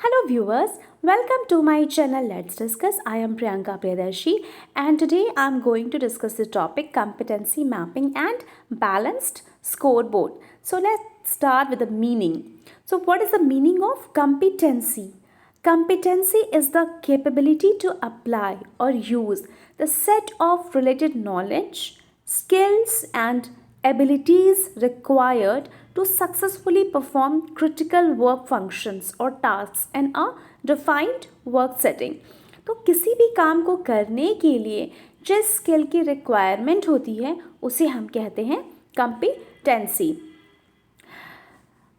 Hello viewers, welcome to my channel Let's Discuss. I am Priyanka Priyadarshi and today I am going to discuss the topic competency mapping and balanced scoreboard. So let's start with the meaning. So what is the meaning of competency? Competency is the capability to apply or use the set of related knowledge, skills and abilities required to successfully perform critical work functions or tasks in a defined work setting. तो किसी भी काम को करने के लिए जिस skill की रिक्वायरमेंट होती है उसे हम कहते हैं कॉम्पिटेंसी.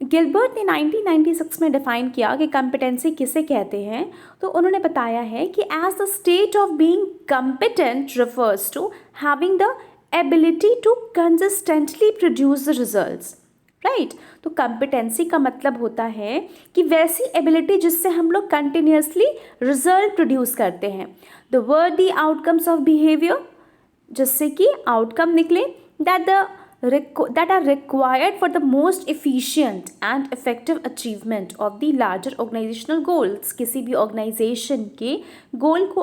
गिलबर्ट ने 1996 में डिफाइन किया कि कॉम्पिटेंसी किसे कहते हैं. तो उन्होंने बताया है कि as the state of being competent refers to having the ability to consistently produce the results. Right. तो कॉम्पिटेंसी का मतलब होता है कि वैसी एबिलिटी जिससे हम लोग कंटिन्यूसली रिजल्ट प्रोड्यूस करते हैं. द वर्दी आउटकम्स ऑफ बिहेवियर, जिससे कि आउटकम निकले that are required for the most efficient and effective achievement of the larger organizational goals. किसी भी ऑर्गेनाइजेशन के गोल को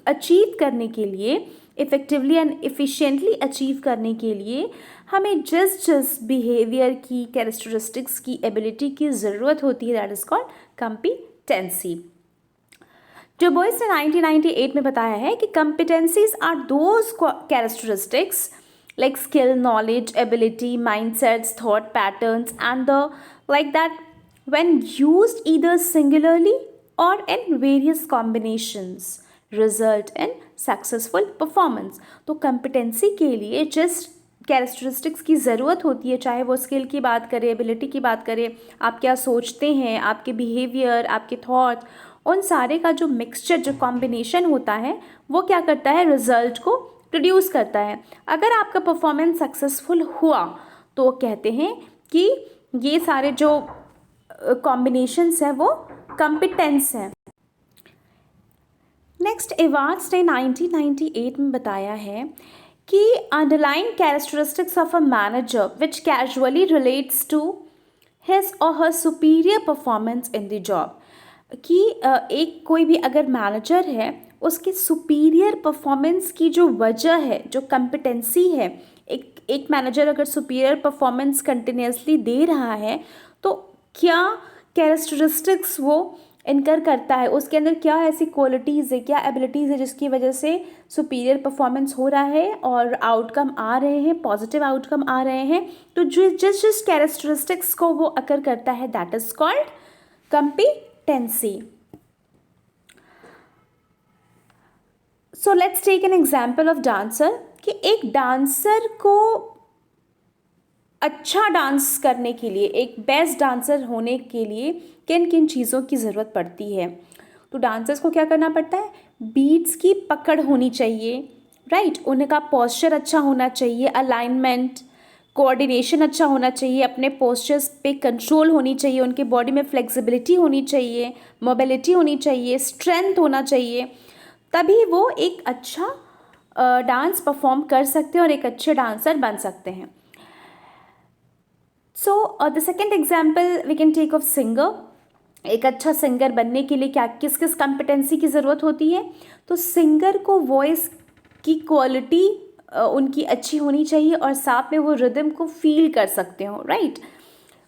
अचीव करने के लिए, इफेक्टिवली एंड एफिशिएंटली अचीव करने के लिए हमें जिस बिहेवियर की, कैरेक्टरिस्टिक्स की, एबिलिटी की ज़रूरत होती है, that is called competency. Du Bois ने 1998 में बताया है कि competencies are those characteristics like skill, knowledge, ability, mindsets, thought patterns and the like that when used either singularly or in various combinations result in successful performance. तो competency के लिए जिस characteristics की ज़रूरत होती है, चाहे वो स्किल की बात करें, एबिलिटी की बात करें, आप क्या सोचते हैं, आपके बिहेवियर, आपके थॉट, उन सारे का जो मिक्सचर, जो कॉम्बिनेशन होता है, वो क्या करता है, रिजल्ट को प्रोड्यूस करता है. अगर आपका परफॉर्मेंस सक्सेसफुल हुआ तो कहते हैं कि ये सारे जो कॉम्बिनेशंस हैं वो कॉम्पिटेंस हैं. नेक्स्ट, एवार्ड्स ने 1998 में बताया है कि underlying characteristics of a manager which causally relates to his or her superior performance in the job. कि एक कोई भी अगर मैनेजर है, उसके सुपीरियर परफॉर्मेंस की जो वजह है, जो कॉम्पिटेंसी है, एक मैनेजर अगर सुपीरियर परफॉर्मेंस कंटिन्यूसली दे रहा है तो क्या कैरेक्टरिस्टिक्स वो इनकर करता है, उसके अंदर क्या ऐसी क्वालिटीज़ है, क्या एबिलिटीज़ है जिसकी वजह से सुपीरियर परफॉर्मेंस हो रहा है और आउटकम आ रहे हैं, पॉजिटिव आउटकम आ रहे हैं. तो जो जिस कैरेक्टरिस्टिक्स को वो अकर करता है, that is called competency. So let's take an example of dancer. कि एक डांसर को अच्छा डांस करने के लिए, एक बेस्ट डांसर होने के लिए किन किन चीज़ों की ज़रूरत पड़ती है. तो डांसर्स को क्या करना पड़ता है, बीट्स की पकड़ होनी चाहिए. राइट. उनका पोस्चर अच्छा होना चाहिए, अलाइनमेंट, कोऑर्डिनेशन अच्छा होना चाहिए, अपने पोस्चर्स पे कंट्रोल होनी चाहिए, उनके बॉडी में फ्लेक्सिबिलिटी होनी चाहिए, मोबिलिटी होनी चाहिए, स्ट्रेंथ होना चाहिए. तभी वो एक अच्छा डांस परफॉर्म कर सकते हैं और एक अच्छे डांसर बन सकते हैं. So the second example we can take of singer. एक अच्छा सिंगर बनने के लिए क्या किस किस कॉम्पिटेंसी की ज़रूरत होती है. तो सिंगर को वॉइस की क्वालिटी उनकी अच्छी होनी चाहिए और साथ में वो रिदम को फील कर सकते हो. राइट.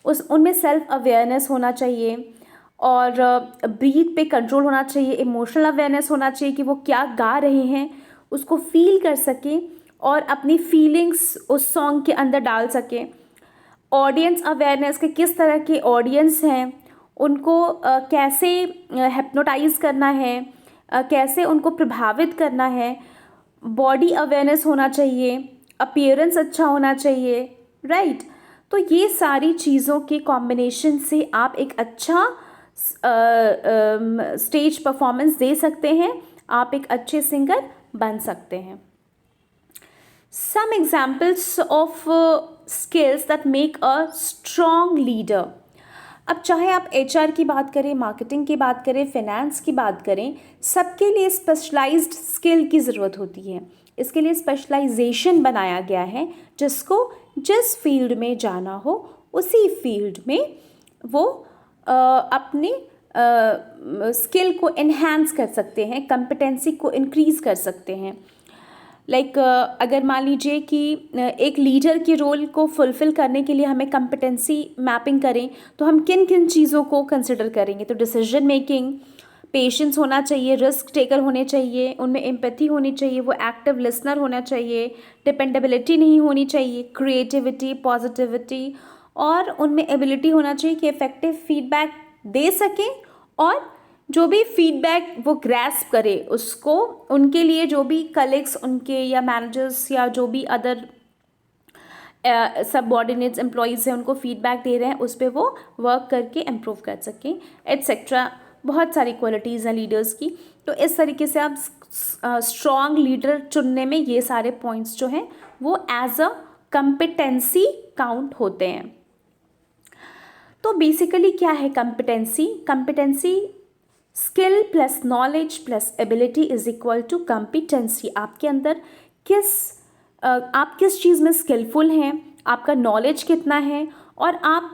उनमें सेल्फ अवेयरनेस होना चाहिए और ब्रीथ पे कंट्रोल होना चाहिए, इमोशनल अवेयरनेस होना चाहिए कि वो क्या गा रहे हैं उसको फील कर सकें और अपनी फीलिंग्स उस सॉन्ग के अंदर डाल सकें. ऑडियंस अवेयरनेस के किस तरह के ऑडियंस हैं, उनको कैसे हिप्नोटाइज करना है, कैसे उनको प्रभावित करना है. बॉडी अवेयरनेस होना चाहिए, अपीयरेंस अच्छा होना चाहिए. राइट. तो ये सारी चीज़ों के कॉम्बिनेशन से आप एक अच्छा स्टेज परफॉर्मेंस दे सकते हैं, आप एक अच्छे सिंगर बन सकते हैं. Some examples of skills that make a strong leader. अब चाहे आप HR की बात करें, मार्केटिंग की बात करें, फाइनेंस की बात करें, सबके लिए स्पेशलाइज्ड स्किल की ज़रूरत होती है. इसके लिए स्पेशलाइजेशन बनाया गया है, जिसको जिस फील्ड में जाना हो उसी फील्ड में वो अपने स्किल को इन्हांस कर सकते हैं, कंपिटेंसी को इंक्रीज़ कर सकते हैं। लाइक अगर मान लीजिए कि एक लीडर के रोल को फुलफ़िल करने के लिए हमें कंपिटेंसी मैपिंग करें तो हम किन किन चीज़ों को कंसिडर करेंगे, तो डिसीजन मेकिंग, पेशेंस होना चाहिए, रिस्क टेकर होने चाहिए, उनमें एम्पैथी होनी चाहिए, वो एक्टिव लिसनर होना चाहिए, डिपेंडेबिलिटी नहीं होनी चाहिए, क्रिएटिविटी, पॉजिटिविटी, और उनमें एबिलिटी होना चाहिए कि इफ़ेक्टिव फीडबैक दे सकें और जो भी फीडबैक वो ग्रैस्प करे उसको, उनके लिए जो भी कलीग्स उनके या मैनेजर्स या जो भी अदर सबऑर्डिनेट्स एम्प्लॉयज़ हैं उनको फीडबैक दे रहे हैं उस पर वो वर्क करके इम्प्रूव कर सकें, एट्सेट्रा। बहुत सारी क्वालिटीज़ हैं लीडर्स की। तो इस तरीके से आप स्ट्रॉन्ग लीडर चुनने में ये सारे पॉइंट्स जो हैं वो एज अ कंपिटेंसी काउंट होते हैं। तो बेसिकली क्या है competency? Competency skill plus knowledge plus ability is equal to competency. आपके अंदर आप किस चीज़ में स्किलफुल हैं, आपका नॉलेज कितना है, और आप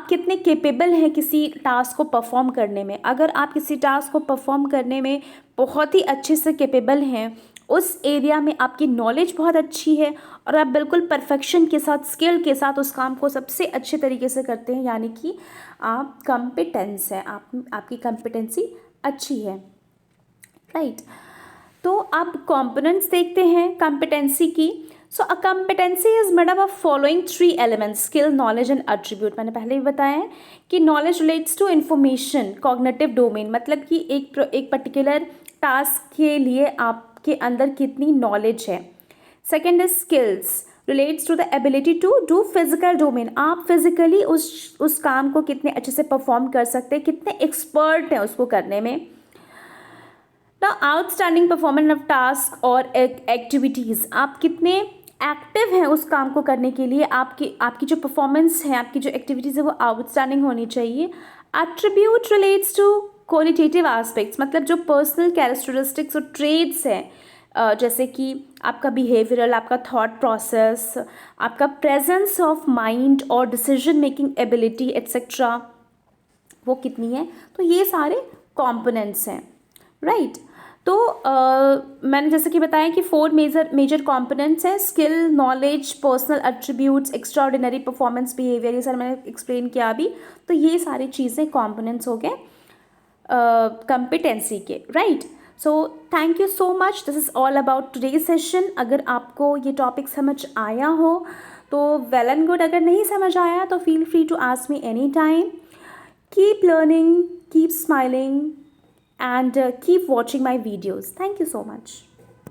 कितने केपेबल हैं किसी टास्क को परफॉर्म करने में। अगर आप किसी टास्क को परफॉर्म करने में बहुत ही अच्छे से केपेबल हैं, उस एरिया में आपकी नॉलेज बहुत अच्छी है और आप बिल्कुल परफेक्शन के साथ, स्किल के साथ उस काम को सबसे अच्छे तरीके से करते हैं, यानी कि आप कॉम्पिटेंस हैं, आपकी कॉम्पिटेंसी अच्छी है, राइट। तो आप कॉम्पोनेंट्स देखते हैं कॉम्पिटेंसी की। So a competency is made up of following 3 elements, skill, knowledge and attribute. मैंने पहले भी बताया है कि knowledge relates to information, cognitive domain, मतलब कि एक पर्टिकुलर टास्क के लिए आपके अंदर कितनी नॉलेज है। Second is skills, relates to the ability to do physical domain, आप फिजिकली उस काम को कितने अच्छे से परफॉर्म कर सकते हैं, कितने एक्सपर्ट हैं उसको करने में। The outstanding performance of task और एक्टिविटीज़, आप कितने एक्टिव हैं उस काम को करने के लिए, आपकी जो परफॉर्मेंस है, आपकी जो एक्टिविटीज़ है वो आउटस्टैंडिंग होनी चाहिए। Attribute relates to qualitative aspects, मतलब जो पर्सनल कैरेक्टरिस्टिक्स और ट्रेड्स हैं, जैसे कि आपका बिहेवियरल, आपका थॉट प्रोसेस, आपका प्रेजेंस ऑफ माइंड और डिसीजन मेकिंग एबिलिटी एट्सेट्रा, वो कितनी है। तो ये सारे कॉम्पोनेंट्स हैं, राइट। तो मैंने जैसे कि बताया कि 4 मेजर कॉम्पोनेंट्स हैं, skill, knowledge, personal attributes, extraordinary performance, behaviour, ये सारे मैंने एक्सप्लेन किया अभी। तो ये सारी चीज़ें कॉम्पोनेंट्स हो गए कंपिटेंसी के, right. So thank you so much, this is all about today session. अगर आपको ये टॉपिक समझ आया हो तो वेल एंड गुड, अगर नहीं समझ आया तो feel free to ask me any time. Keep learning, keep smiling and keep watching my videos. Thank you so much.